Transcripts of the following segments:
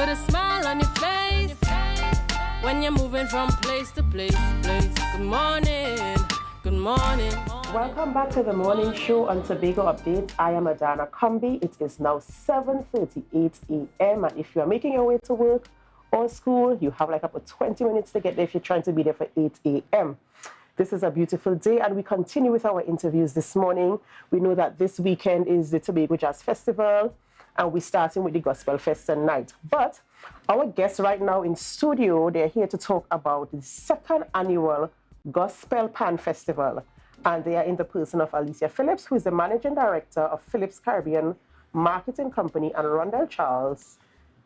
put a smile on your face when you're moving from place to place. Good morning, good morning. Welcome back to the morning show on Tobago Updates. I am Adanna Combie. It is now 7:38 a.m. and if you are making your way to work or school, you have like about 20 minutes to get there if you're trying to be there for 8 a.m. This is a beautiful day and we continue with our interviews this morning. We know that this weekend is the Tobago Jazz Festival and we're starting with the Gospel Fest tonight. But our guests right now in studio, they're here to talk about the second annual Gospel Pan Festival. And they are in the person of Alicia Phillips, who is the Managing Director of Phillips Caribbean Marketing Company, and Rondel Charles,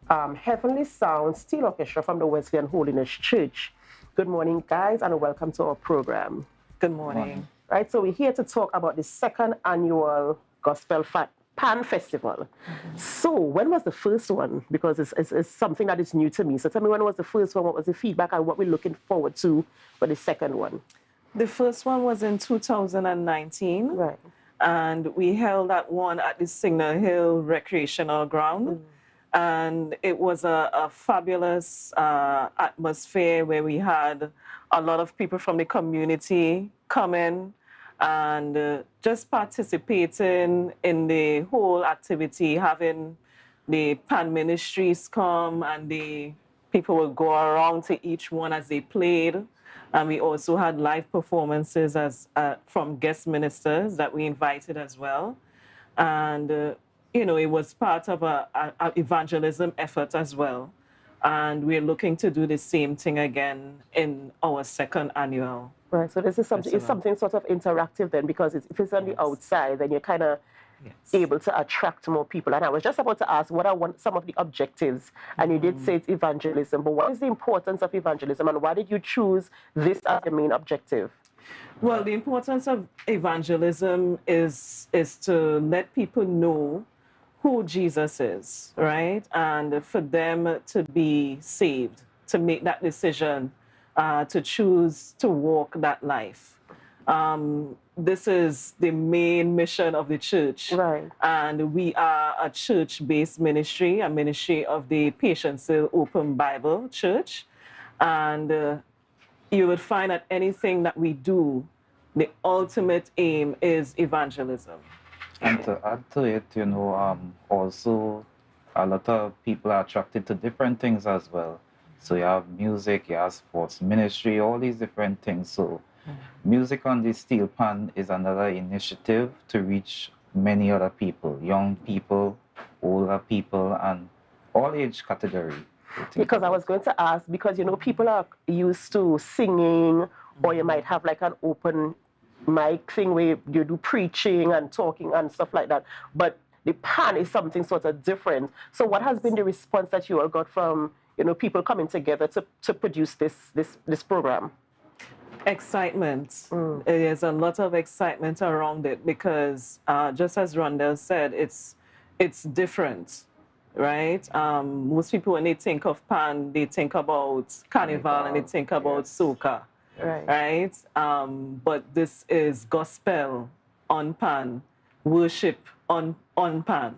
Heavenly Sound Steel Orchestra from the Wesleyan Holiness Church. Good morning, guys, and welcome to our program. Good morning. Right, so we're here to talk about the second annual Gospel Pan Festival. So when was the first one? Because it's something that is new to me. So tell me, when was the first one, what was the feedback, and what we're looking forward to for the second one? The first one was in 2019. Right. And we held that one at the Signal Hill Recreational Ground. And it was a fabulous atmosphere where we had a lot of people from the community come in and just participating in the whole activity, having the Pan Ministries come and the people would go around to each one as they played. And we also had live performances from guest ministers that we invited as well. And, you know, it was part of an evangelism effort as well. And we're looking to do the same thing again in our second annual. Right, so this is something, it's something sort of interactive then, because if it's on the outside, then you're kind of able to attract more people. And I was just about to ask, what are some of the objectives? And you did say it's evangelism, but what is the importance of evangelism, and why did you choose this as the main objective? Well, the importance of evangelism is to let people know who Jesus is, right? And for them to be saved, to make that decision, to choose to walk that life. This is the main mission of the church. Right. And we are a church-based ministry, a ministry of the Patience Hill Open Bible Church. And you would find that anything that we do, the ultimate aim is evangelism. And to add to it, you know, also a lot of people are attracted to different things as well. So you have music, you have sports ministry, all these different things. So Music on the Steel Pan is another initiative to reach many other people, young people, older people, and all age category. Because I was going to ask, because, you know, people are used to singing, or you might have like an open mic thing where you do preaching and talking and stuff like that. But the pan is something sort of different. So what has been the response that you all got from, you know, people coming together to produce this program? Excitement. There's a lot of excitement around it because, just as Rondel said, it's different, right? Most people, when they think of Pan, they think about Carnival and they think about soca, right? But this is gospel on Pan, worship on Pan.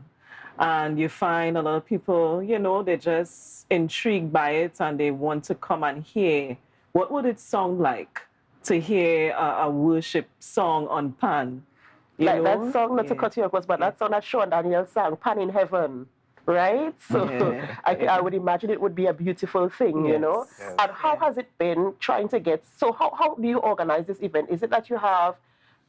And you find a lot of people, you know, they're just intrigued by it and they want to come and hear what would it sound like to hear a worship song on Pan. Like that song, not to cut you off, but that song that Sean Daniel sang, Pan in Heaven, right? So I would imagine it would be a beautiful thing, you know? And how has it been trying to get, so how do you organize this event? Is it that you have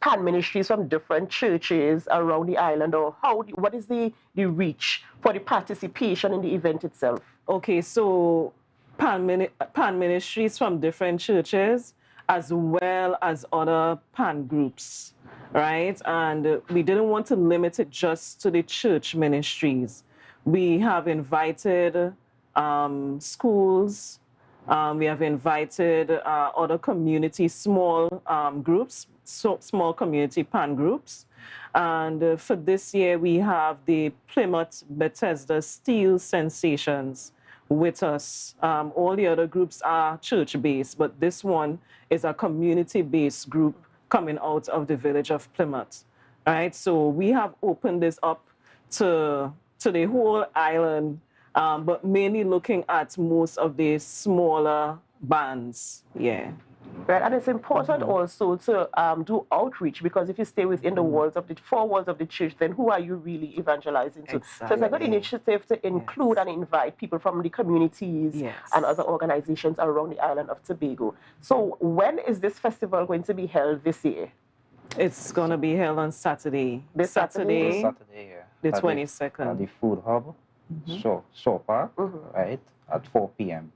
Pan ministries from different churches around the island, or what is the reach for the participation in the event itself? Okay, so Pan ministries from different churches, as well as other Pan groups, right? And we didn't want to limit it just to the church ministries. We have invited schools, we have invited other community small groups, small community Pan groups. And for this year, we have the Plymouth Bethesda Steel Sensations with us. All the other groups are church-based, but this one is a community-based group coming out of the village of Plymouth. All right, so we have opened this up to the whole island but mainly looking at most of the smaller bands. Yeah. Right, and it's important also to do outreach, because if you stay within the walls of the four walls of the church, then who are you really evangelizing to? So it's a good initiative to include and invite people from the communities and other organizations around the island of Tobago. So when is this festival going to be held this year? It's going to be held on Saturday. This Saturday? This Saturday, yeah. The At 22nd. At the Food Hub, Shore Park, right, at 4 p.m.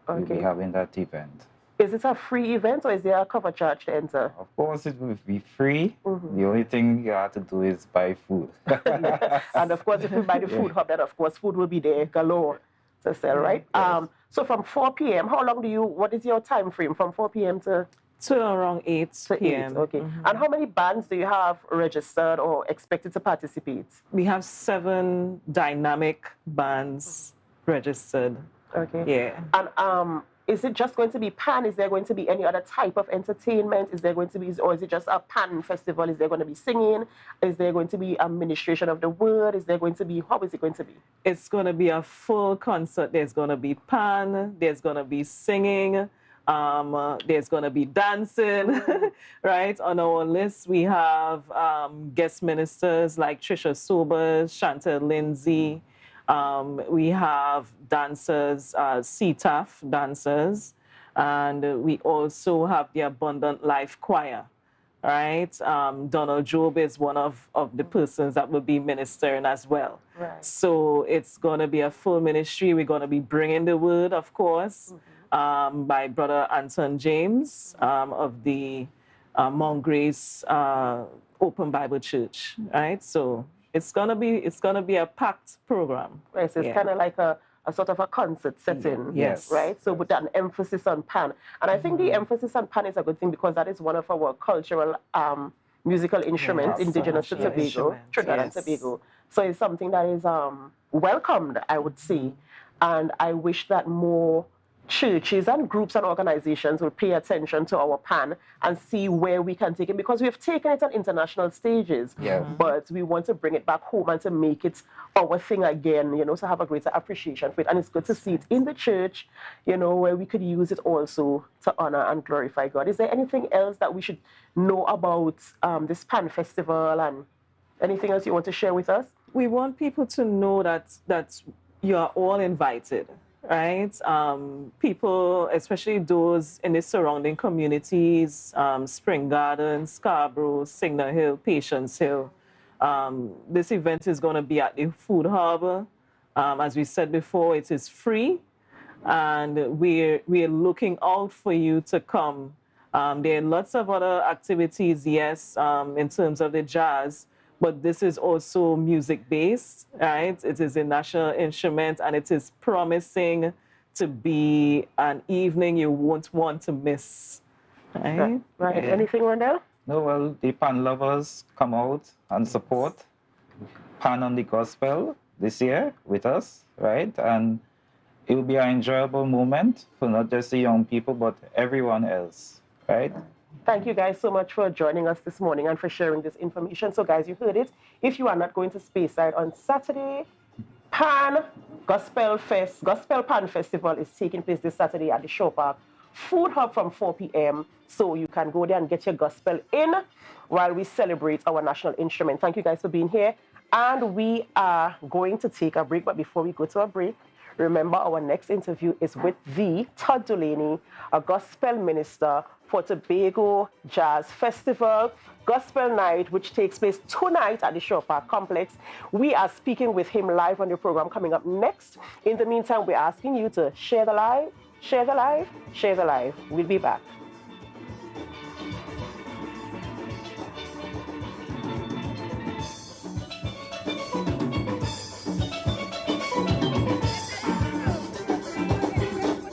We'll be having that event. Is it a free event, or is there a cover charge to enter? Of course, it will be free. The only thing you have to do is buy food. And of course, if you buy the Food Hub, then of course food will be there galore to sell, right? Yes. So from 4 p.m., how long what is your time frame from 4 p.m. to around 8 p.m. 8, okay. And how many bands do you have registered or expected to participate? We have 7 dynamic bands registered. Okay. Yeah. And is it just going to be pan? Is there going to be any other type of entertainment? Is there going to be, or is it just a pan festival? Is there going to be singing? Is there going to be administration of the word? Is there going to be, how is it going to be? It's going to be a full concert. There's going to be pan. There's going to be singing. There's going to be dancing, right? On our list, we have guest ministers like Trisha Sobers, Chantel Lindsay. We have dancers, CTAF dancers, and we also have the Abundant Life Choir, right? Donald Job is one of the persons that will be ministering as well. Right. So it's going to be a full ministry. We're going to be bringing the word, of course, by Brother Anton James of the Mount Grace Open Bible Church, right? So it's gonna be a packed program. Right, so it's kind of like a sort of a concert setting. Yes. Right? So with an emphasis on pan. And I think the emphasis on pan is a good thing, because that is one of our cultural musical instruments, indigenous to Tobago, Trinidad and Tobago. So it's something that is welcomed, I would say. And I wish that more churches and groups and organizations will pay attention to our pan and see where we can take it, because we've taken it on international stages, but we want to bring it back home and to make it our thing again, to have a greater appreciation for it. And it's good to see it in the church, where we could use it also to honor and glorify God. Is there anything else that we should know about this pan festival, and anything else you want to share with us? We want people to know that you are all invited. Right? People, especially those in the surrounding communities, Spring Garden, Scarborough, Signal Hill, Patience Hill. This event is going to be at the Food Hub. As we said before, it is free, and we're looking out for you to come. There are lots of other activities, yes, in terms of the jazz, but this is also music-based, right? It is a national instrument, and it is promising to be an evening you won't want to miss, right? Right. Yeah. Anything, Rondel? No, well, the pan lovers come out and support Pan on the Gospel this year with us, right? And it will be an enjoyable moment for not just the young people, but everyone else, right? Thank you guys so much for joining us this morning and for sharing this information. So guys, you heard it. If you are not going to Speyside on Saturday, Pan Gospel Pan Festival is taking place this Saturday at the Shore Park. Food Hub from 4 p.m. So you can go there and get your gospel in while we celebrate our national instrument. Thank you guys for being here. And we are going to take a break. But before we go to a break, remember our next interview is with the Todd Delaney, a gospel minister for Tobago Jazz Festival Gospel Night, which takes place tonight at the Shore Park Complex. We are speaking with him live on the program coming up next. In the meantime, we're asking you to share the live, share the live, share the live. We'll be back.